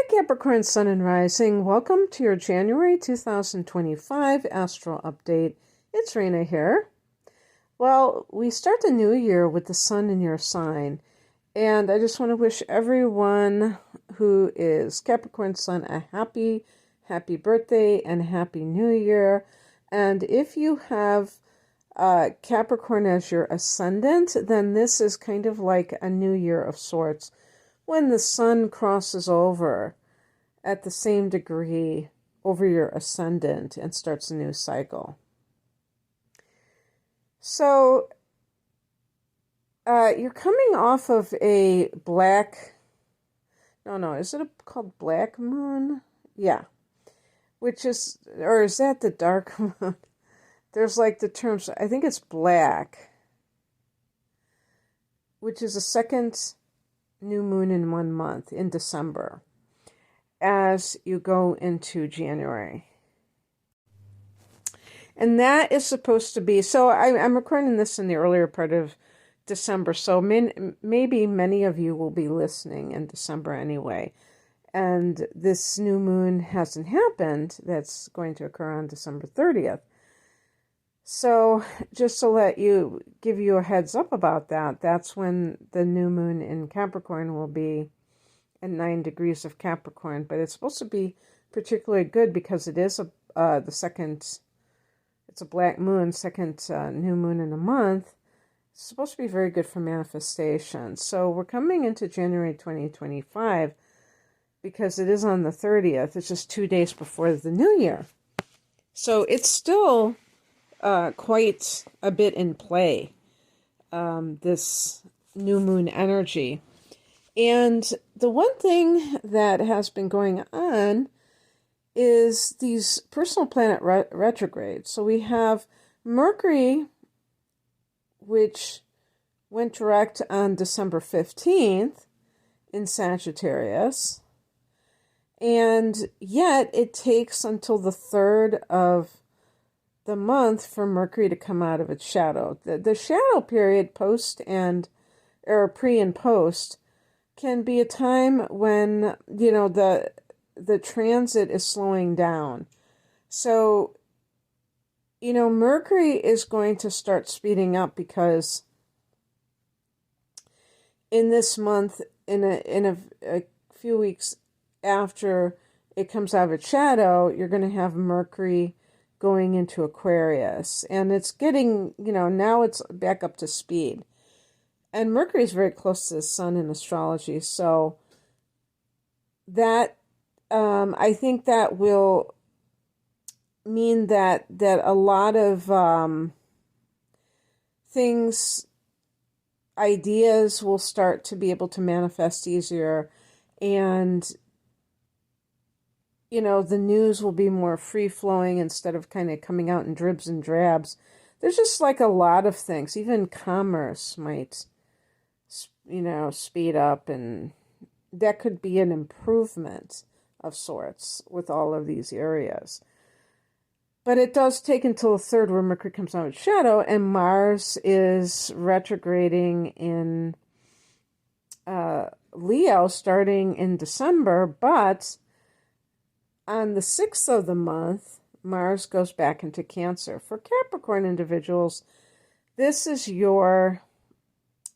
Hi, Capricorn Sun and Rising. Welcome to your January 2025 Astral Update. It's Rena here. Well, we start the new year with the sun in your sign, and I just want to wish everyone who is Capricorn Sun a happy birthday and happy new year. And if you have Capricorn as your ascendant, then this is kind of like a new year of sorts, when the sun crosses over at the same degree over your ascendant and starts a new cycle. So you're coming off of a is it called black moon? Yeah. Which is, or is that the dark moon? There's like the terms, I think it's black, which is a second new moon in 1 month in December as you go into January. And that is supposed to be, so I'm recording this in the earlier part of December, so maybe many of you will be listening in December anyway. And this new moon hasn't happened. That's going to occur on December 30th. So just to give you a heads up about that, that's when the new moon in Capricorn will be at 9 degrees of Capricorn. But it's supposed to be particularly good because it is it's a black moon, second new moon in a month. It's supposed to be very good for manifestation. So we're coming into January 2025 because it is on the 30th. It's just 2 days before the new year. So it's still quite a bit in play, this new moon energy. And the one thing that has been going on is these personal planet retrogrades. So we have Mercury, which went direct on December 15th in Sagittarius, and yet it takes until the 3rd of the month for Mercury to come out of its shadow. The shadow period, pre and post, can be a time when, the transit is slowing down. So, Mercury is going to start speeding up because in this month, in a few weeks after it comes out of its shadow, you're going to have Mercury going into Aquarius, and it's getting, now it's back up to speed. And Mercury is very close to the sun in astrology, so that I think that will mean that a lot of ideas will start to be able to manifest easier, and the news will be more free-flowing instead of kind of coming out in dribs and drabs. There's just like a lot of things. Even commerce might, speed up, and that could be an improvement of sorts with all of these areas. But it does take until the 3rd where Mercury comes out of its shadow, and Mars is retrograding in Leo starting in December, but on the 6th of the month, Mars goes back into Cancer. For Capricorn individuals, this is your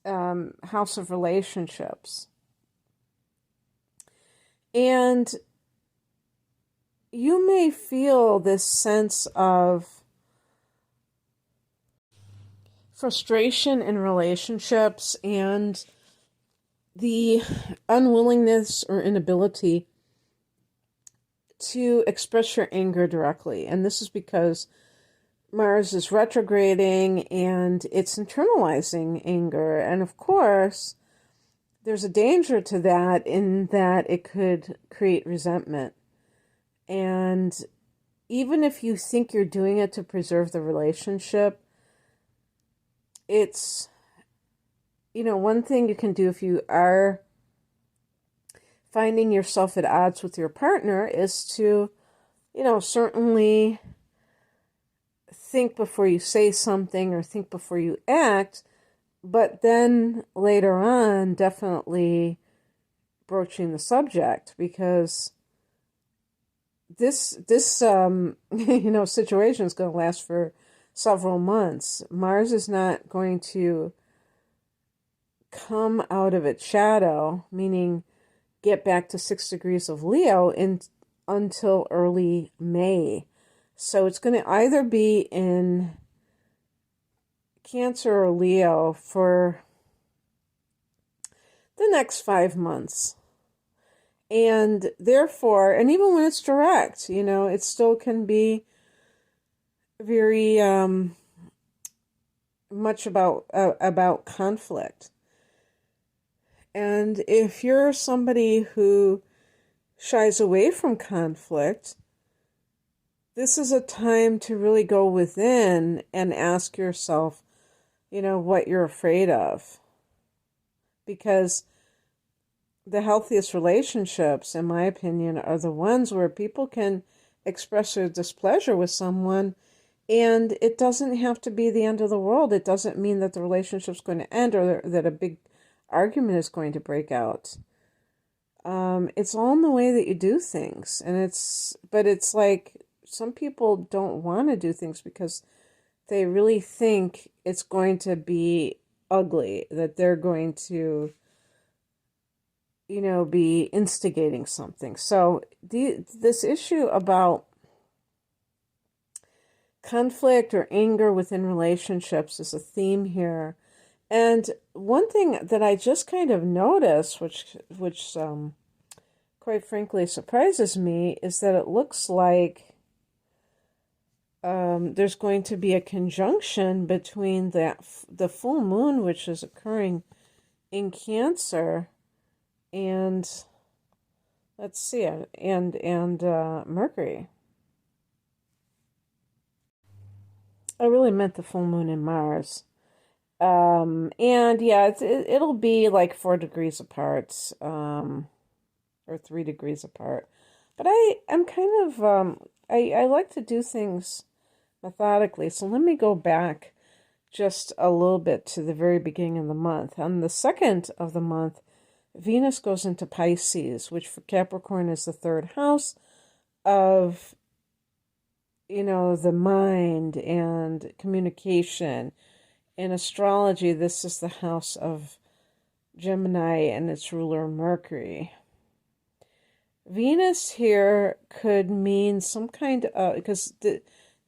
house of relationships. And you may feel this sense of frustration in relationships and the unwillingness or inability to express your anger directly. And this is because Mars is retrograding and it's internalizing anger. And of course, there's a danger to that in that it could create resentment. And even if you think you're doing it to preserve the relationship, it's, one thing you can do if you are finding yourself at odds with your partner is to, certainly think before you say something or think before you act, but then later on definitely broaching the subject, because this situation is going to last for several months. Mars is not going to come out of its shadow, meaning get back to 6 degrees of Leo until early May. So it's going to either be in Cancer or Leo for the next 5 months. And therefore, and even when it's direct, it still can be very much about conflict. And if you're somebody who shies away from conflict, this is a time to really go within and ask yourself, what you're afraid of. Because the healthiest relationships, in my opinion, are the ones where people can express their displeasure with someone, and it doesn't have to be the end of the world. It doesn't mean that the relationship's going to end or that a big argument is going to break out. It's all in the way that you do things, but it's like some people don't want to do things because they really think it's going to be ugly, that they're going to be instigating something. So this issue about conflict or anger within relationships is a theme here. And one thing that I just kind of noticed, which quite frankly surprises me, is that it looks like there's going to be a conjunction between the full moon, which is occurring in Cancer, and let's see, and Mercury. I really meant the full moon in Mars. And yeah, it'll be like 4 degrees apart, or 3 degrees apart. But I'm kind of, I like to do things methodically. So let me go back just a little bit to the very beginning of the month. On the 2nd of the month, Venus goes into Pisces, which for Capricorn is the 3rd house of, the mind and communication. In astrology, this is the house of Gemini and its ruler Mercury. Venus here could mean some kind of, because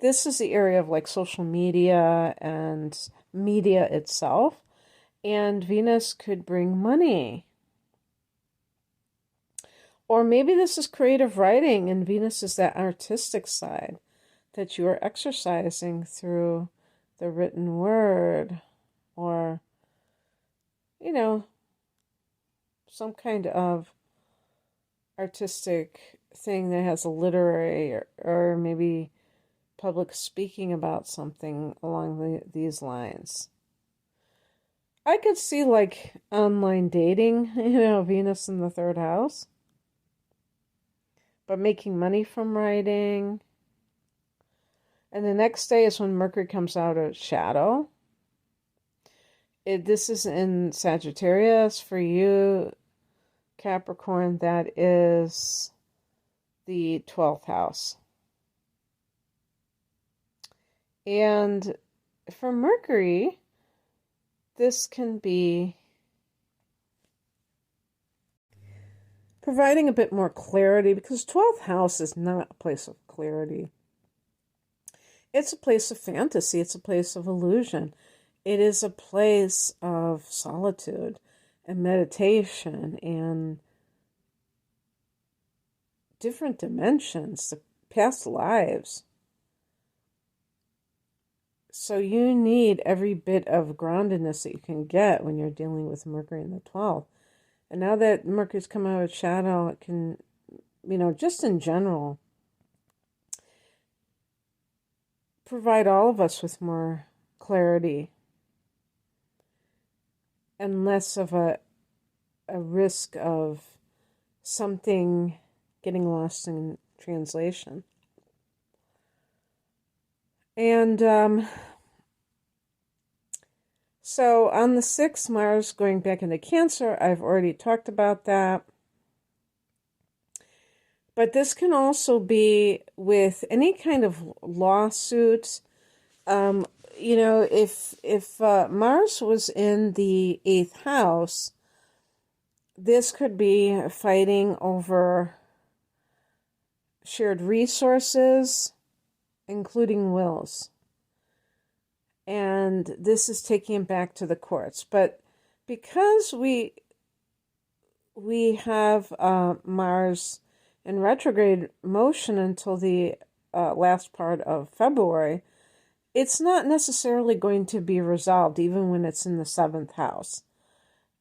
this is the area of like social media and media itself, and Venus could bring money. Or maybe this is creative writing, and Venus is that artistic side that you are exercising through the written word, or, some kind of artistic thing that has a literary or maybe public speaking about something along these lines. I could see like online dating, Venus in the 3rd house, but making money from writing. And the next day is when Mercury comes out of shadow. This is in Sagittarius for you, Capricorn. That is the 12th house. And for Mercury, this can be providing a bit more clarity, because 12th house is not a place of clarity. It's a place of fantasy. It's a place of illusion. It is a place of solitude and meditation and different dimensions, the past lives. So you need every bit of groundedness that you can get when you're dealing with Mercury in the 12th. And now that Mercury's come out of shadow, it can, just in general, provide all of us with more clarity and less of a risk of something getting lost in translation. And so on the 6th, Mars going back into Cancer. I've already talked about that. But this can also be with any kind of lawsuit. Um, if Mars was in the eighth house, this could be fighting over shared resources, including wills. And this is taking it back to the courts. But because we have Mars in retrograde motion until the last part of February, it's not necessarily going to be resolved even when it's in the seventh house.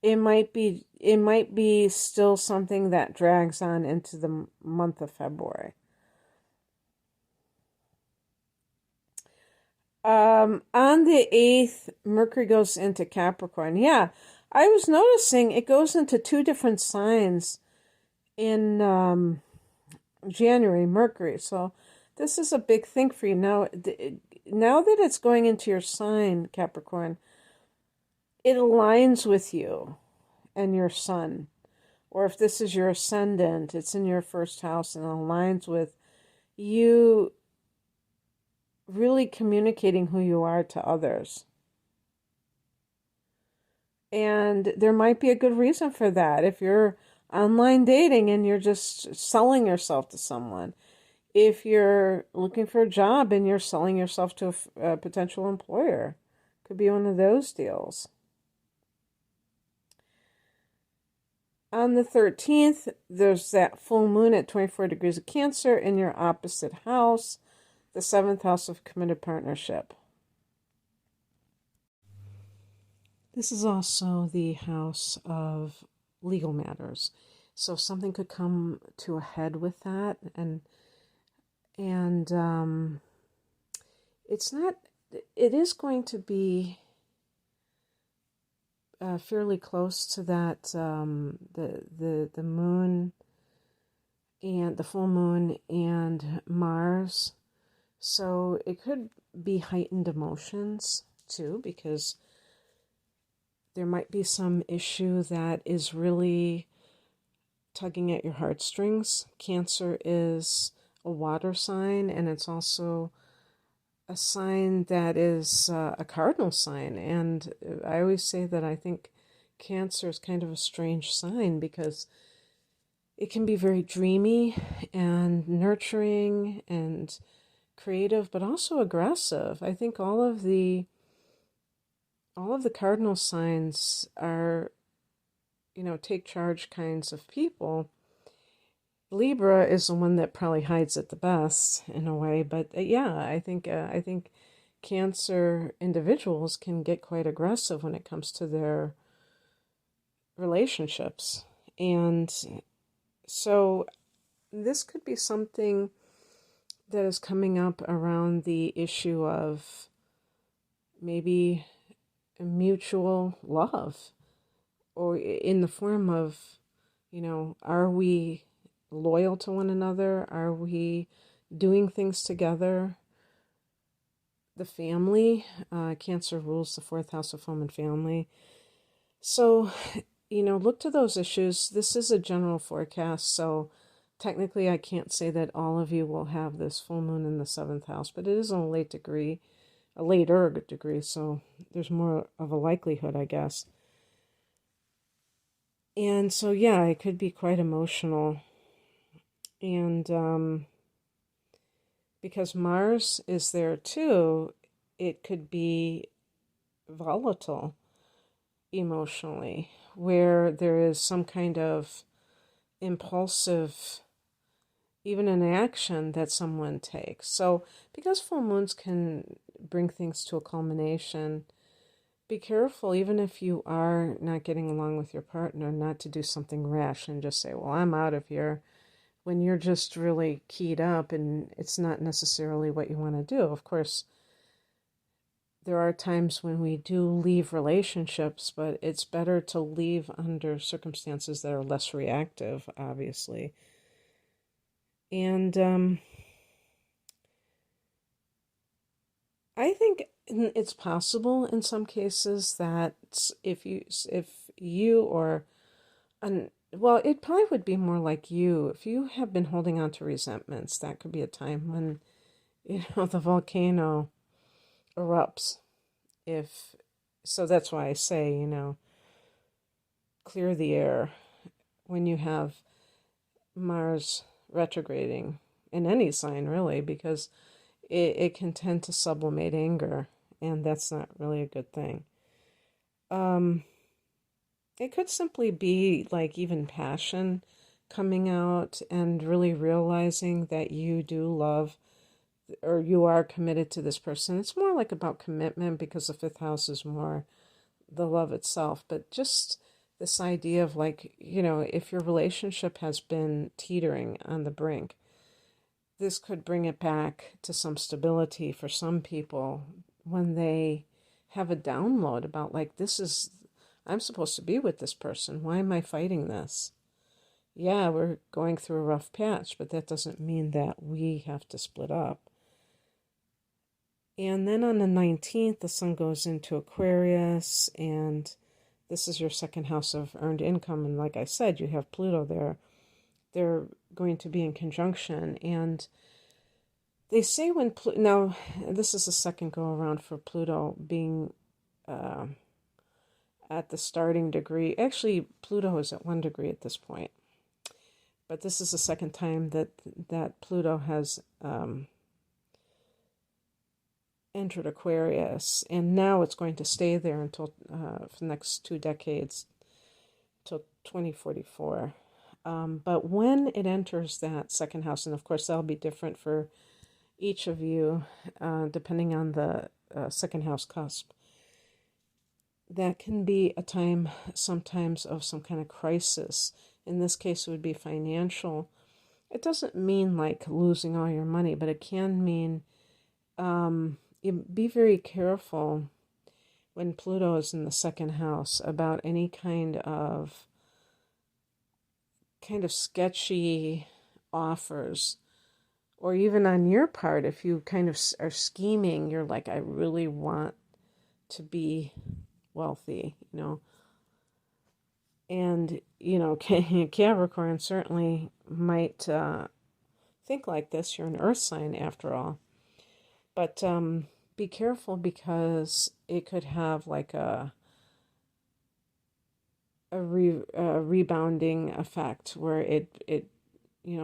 It might be still something that drags on into the month of February. On the 8th, Mercury goes into Capricorn. Yeah, I was noticing it goes into two different signs in January, Mercury. So this is a big thing for you. Now that it's going into your sign, Capricorn, it aligns with you and your sun. Or if this is your ascendant, it's in your first house and aligns with you really communicating who you are to others. And there might be a good reason for that. If you're online dating and you're just selling yourself to someone, if you're looking for a job and you're selling yourself to a potential employer, could be one of those deals. On the 13th, there's that full moon at 24 degrees of Cancer in your opposite house, the 7th house of committed partnership. This is also the house of legal matters. So something could come to a head with that. And it is going to be fairly close to that, the moon and the full moon and Mars. So it could be heightened emotions too, because there might be some issue that is really tugging at your heartstrings. Cancer is a water sign, and it's also a sign that is a cardinal sign. And I always say that I think Cancer is kind of a strange sign because it can be very dreamy and nurturing and creative, but also aggressive. I think all of the cardinal signs are, take charge kinds of people. Libra is the one that probably hides it the best in a way, but I think Cancer individuals can get quite aggressive when it comes to their relationships. And so this could be something that is coming up around the issue of maybe mutual love, or in the form of, are we loyal to one another? Are we doing things together? The family, Cancer rules the 4th house of home and family. So, look to those issues. This is a general forecast, so technically I can't say that all of you will have this full moon in the 7th house, but it is on a later degree, so there's more of a likelihood, I guess. And so, yeah, it could be quite emotional. And because Mars is there too, it could be volatile emotionally, where there is some kind of impulsive, even an action that someone takes. So because full moons can bring things to a culmination, be careful, even if you are not getting along with your partner, not to do something rash and just say, well, I'm out of here, when you're just really keyed up and it's not necessarily what you want to do. Of course, there are times when we do leave relationships, but it's better to leave under circumstances that are less reactive, obviously. And I think it's possible in some cases that if you or Well, it probably would be more like you. If you have been holding on to resentments, that could be a time when, the volcano erupts. If so, that's why I say, clear the air when you have Mars retrograding in any sign, really, because it can tend to sublimate anger, and that's not really a good thing. Um, it could simply be like even passion coming out and really realizing that you do love or you are committed to this person. It's more like about commitment because the fifth house is more the love itself, but just this idea of like, if your relationship has been teetering on the brink, this could bring it back to some stability for some people when they have a download about like, I'm supposed to be with this person. Why am I fighting this? Yeah, we're going through a rough patch, but that doesn't mean that we have to split up. And then on the 19th, the sun goes into Aquarius, and this is your second house of earned income. And like I said, you have Pluto there. They're going to be in conjunction. And they say now, this is the second go around for Pluto being at the starting degree. Actually, Pluto is at 1 degree at this point. But this is the second time that Pluto has entered Aquarius, and now it's going to stay there until for the next 2 decades, till 2044. But when it enters that second house, and of course that'll be different for each of you, depending on the second house cusp, that can be a time sometimes of some kind of crisis. In this case, it would be financial. It doesn't mean like losing all your money, but it can mean be very careful when Pluto is in the second house about any kind of sketchy offers, or even on your part, if you kind of are scheming, you're like, I really want to be wealthy, and Capricorn certainly might think like this. You're an earth sign after all, but be careful because it could have like a rebounding effect where it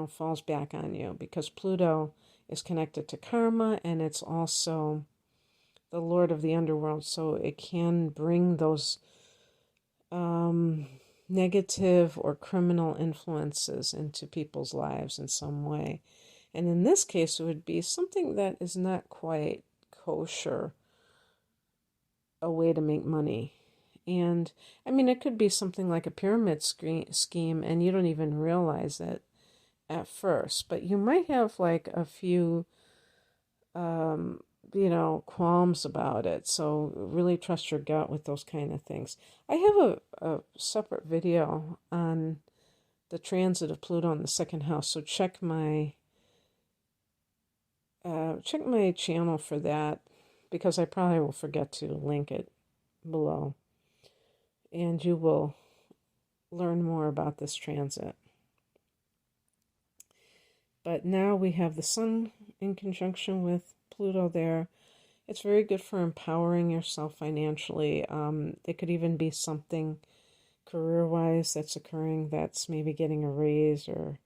falls back on you, because Pluto is connected to karma, and it's also the lord of the underworld, so it can bring those negative or criminal influences into people's lives in some way. And in this case, it would be something that is not quite kosher, a way to make money. And I mean, it could be something like a pyramid scheme, and you don't even realize it at first. But you might have like a few, qualms about it. So really trust your gut with those kind of things. I have a separate video on the transit of Pluto in the second house. So check my channel for that, because I probably will forget to link it below. And you will learn more about this transit. But now we have the sun in conjunction with Pluto there. It's very good for empowering yourself financially. It could even be something career-wise that's occurring, that's maybe getting a raise or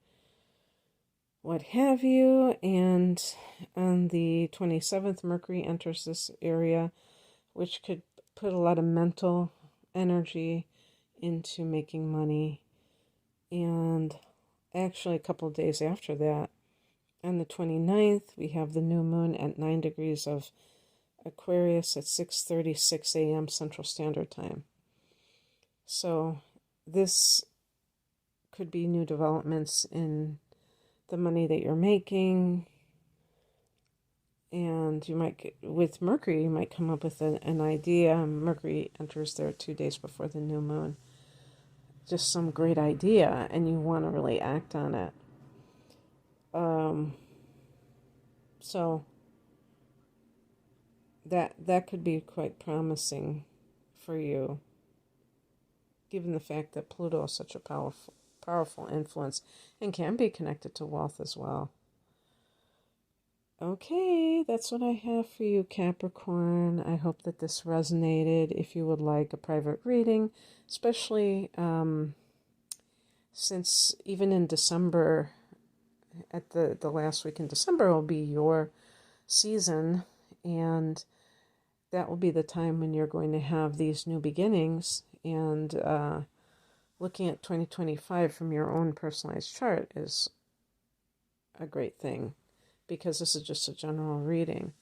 what have you. And on the 27th, Mercury enters this area, which could put a lot of mental energy into making money. And actually a couple of days after that, on the 29th, we have the new moon at 9 degrees of Aquarius at 6:36 a.m. Central Standard Time. So this could be new developments in the money that you're making. And you might, with Mercury, you might come up with an idea. Mercury enters there 2 days before the new moon. Just some great idea, and you want to really act on it. So that could be quite promising for you, given the fact that Pluto is such a powerful influence and can be connected to wealth as well. Okay, that's what I have for you, Capricorn. I hope that this resonated. If you would like a private reading, especially since even in December, at the last week in December will be your season, and that will be the time when you're going to have these new beginnings, and looking at 2025 from your own personalized chart is a great thing, because this is just a general reading.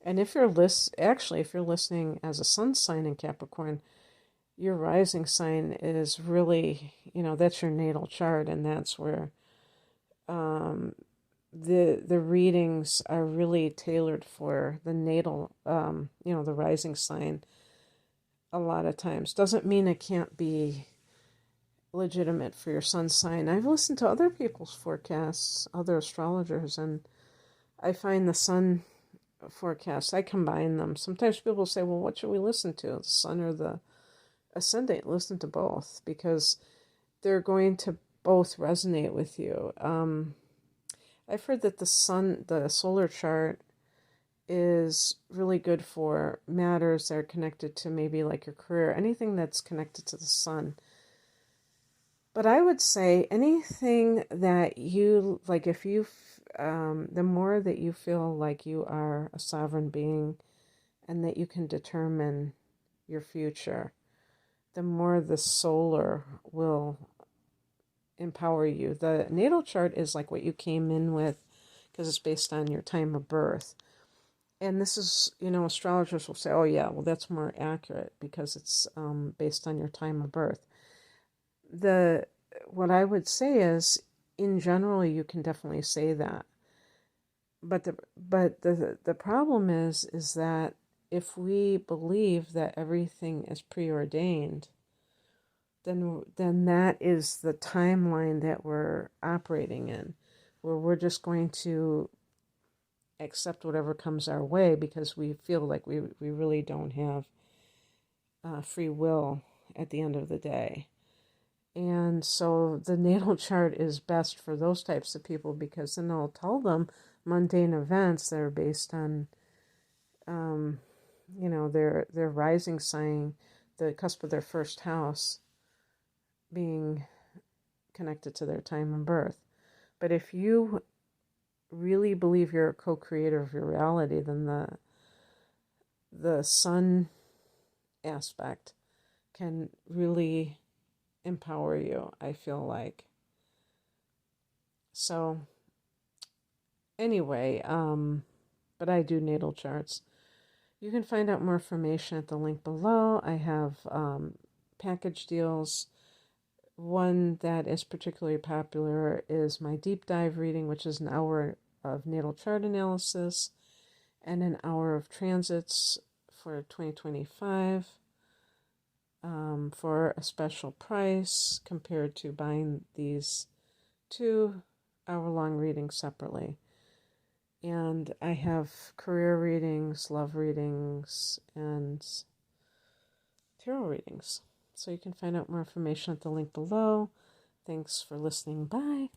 And if you're if you're listening as a sun sign in Capricorn, your rising sign is really, that's your natal chart, and that's where the readings are really tailored for the natal, the rising sign. A lot of times doesn't mean it can't be legitimate for your sun sign. I've listened to other people's forecasts, other astrologers, and I find the sun forecasts, I combine them. Sometimes people say, well, what should we listen to, the sun or the ascendant? Listen to both, because they're going to both resonate with you. I've heard that the solar chart is really good for matters that are connected to maybe like your career, anything that's connected to the sun. But I would say anything that you, like if you, the more that you feel like you are a sovereign being and that you can determine your future, the more the solar will empower you. The natal chart is like what you came in with, because it's based on your time of birth. And this is, astrologers will say, oh yeah, well that's more accurate because it's based on your time of birth. What I would say is, in general, you can definitely say that. But the problem is that if we believe that everything is preordained, then that is the timeline that we're operating in, where we're just going to accept whatever comes our way because we feel like we really don't have free will at the end of the day. And so the natal chart is best for those types of people, because then it'll tell them mundane events that are based on, their rising sign, the cusp of their first house being connected to their time of birth. But if you really believe you're a co-creator of your reality, then the sun aspect can really empower you, I feel like. So anyway, but I do natal charts. You can find out more information at the link below. I have package deals. One that is particularly popular is my deep dive reading, which is an hour of natal chart analysis and an hour of transits for 2025 for a special price compared to buying these 2-hour-long readings separately. And I have career readings, love readings, and tarot readings. So you can find out more information at the link below. Thanks for listening. Bye.